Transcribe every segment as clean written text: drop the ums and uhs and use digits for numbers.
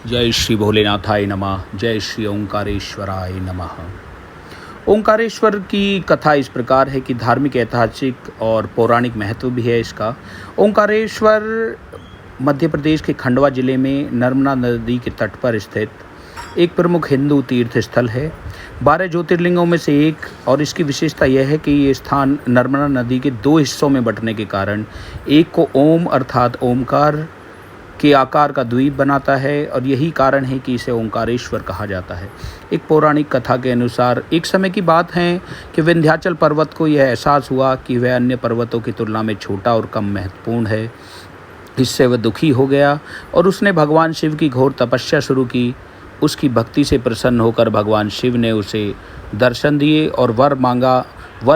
जय श्री भोलेनाथाय नमः। जय श्री ओंकारेश्वराय नमः। ओंकारेश्वर की कथा इस प्रकार है कि धार्मिक, ऐतिहासिक और पौराणिक महत्व भी है इसका। ओंकारेश्वर मध्य प्रदेश के खंडवा जिले में नर्मदा नदी के तट पर स्थित एक प्रमुख हिंदू तीर्थ स्थल है। 12 ज्योतिर्लिंगों में से एक, और इसकी विशेषता यह है कि ये स्थान नर्मदा नदी के 2 हिस्सों में बंटने के कारण एक को ओम अर्थात ओमकार के आकार का द्वीप बनाता है, और यही कारण है कि इसे ओंकारेश्वर कहा जाता है। एक पौराणिक कथा के अनुसार एक समय की बात है कि विंध्याचल पर्वत को यह एहसास हुआ कि वह अन्य पर्वतों की तुलना में छोटा और कम महत्वपूर्ण है। इससे वह दुखी हो गया और उसने भगवान शिव की घोर तपस्या शुरू की। उसकी भक्ति से प्रसन्न होकर भगवान शिव ने उसे दर्शन दिए और वर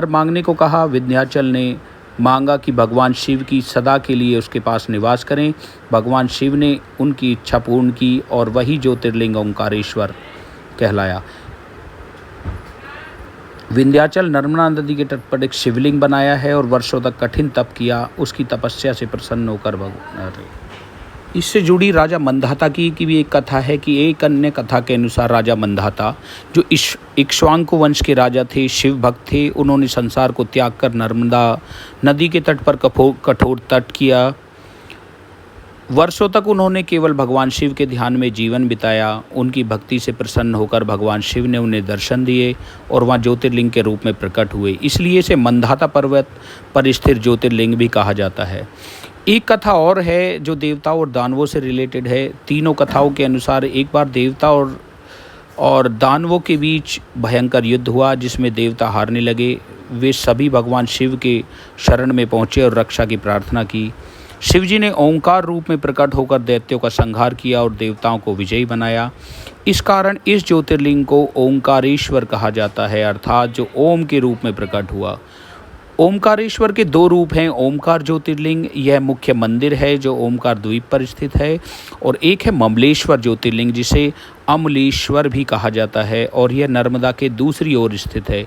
मांगने को कहा। विंध्याचल ने मांगा कि भगवान शिव की सदा के लिए उसके पास निवास करें। भगवान शिव ने उनकी इच्छा पूर्ण की और वही ज्योतिर्लिंग ओंकारेश्वर कहलाया। विंध्याचल नर्मदा नदी के तट पर एक शिवलिंग बनाया है और वर्षों तक कठिन तप किया। उसकी तपस्या से प्रसन्न होकर भगवान, इससे जुड़ी राजा मंधाता की भी एक कथा है कि एक अन्य कथा के अनुसार राजा मंधाता, जो इक्ष्वाकु वंश के राजा थे, शिव भक्त थे, उन्होंने संसार को त्याग कर नर्मदा नदी के तट पर कठोर तप किया। वर्षों तक उन्होंने केवल भगवान शिव के ध्यान में जीवन बिताया। उनकी भक्ति से प्रसन्न होकर भगवान शिव ने उन्हें दर्शन दिए और वहाँ ज्योतिर्लिंग के रूप में प्रकट हुए। इसलिए इसे मंधाता पर्वत पर स्थित ज्योतिर्लिंग भी कहा जाता है। एक कथा और है जो देवताओं और दानवों से रिलेटेड है। तीनों कथाओं के अनुसार एक बार देवता और दानवों के बीच भयंकर युद्ध हुआ, जिसमें देवता हारने लगे। वे सभी भगवान शिव के शरण में पहुँचे और रक्षा की प्रार्थना की। शिवजी ने ओंकार रूप में प्रकट होकर दैत्यों का संहार किया और देवताओं को विजयी बनाया। इस कारण इस ज्योतिर्लिंग को ओंकारेश्वर कहा जाता है, अर्थात जो ओम के रूप में प्रकट हुआ। ओमकारेश्वर के 2 रूप हैं। ओमकार ज्योतिर्लिंग, यह मुख्य मंदिर है जो ओमकार द्वीप पर स्थित है, और एक है ममलेश्वर ज्योतिर्लिंग, जिसे अमलेश्वर भी कहा जाता है, और यह नर्मदा के दूसरी ओर स्थित है।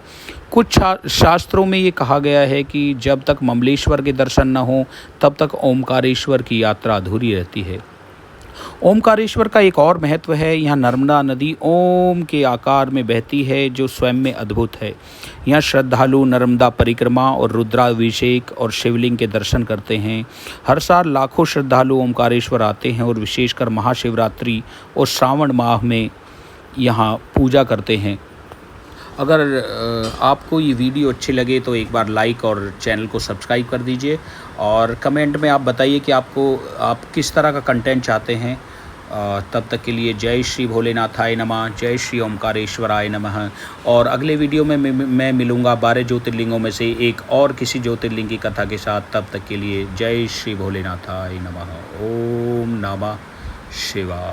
कुछ शास्त्रों में ये कहा गया है कि जब तक ममलेश्वर के दर्शन न हो तब तक ओमकारेश्वर की यात्रा अधूरी रहती है। ओमकारेश्वर का एक और महत्व है। यहाँ नर्मदा नदी ओम के आकार में बहती है, जो स्वयं में अद्भुत है। यहाँ श्रद्धालु नर्मदा परिक्रमा और रुद्राभिषेक और शिवलिंग के दर्शन करते हैं। हर साल लाखों श्रद्धालु ओमकारेश्वर आते हैं और विशेषकर महाशिवरात्रि और श्रावण माह में यहाँ पूजा करते हैं। अगर आपको ये वीडियो अच्छी लगे तो एक बार लाइक और चैनल को सब्सक्राइब कर दीजिए, और कमेंट में आप बताइए कि आप किस तरह का कंटेंट चाहते हैं। तब तक के लिए जय श्री भोलेनाथाय नमः। जय श्री ओंकारेश्वराय नमः। और अगले वीडियो में मैं मिलूँगा 12 ज्योतिर्लिंगों में से एक और किसी ज्योतिर्लिंग की कथा के साथ। तब तक के लिए जय श्री भोलेनाथाय नमः। ओम नमः शिवाय।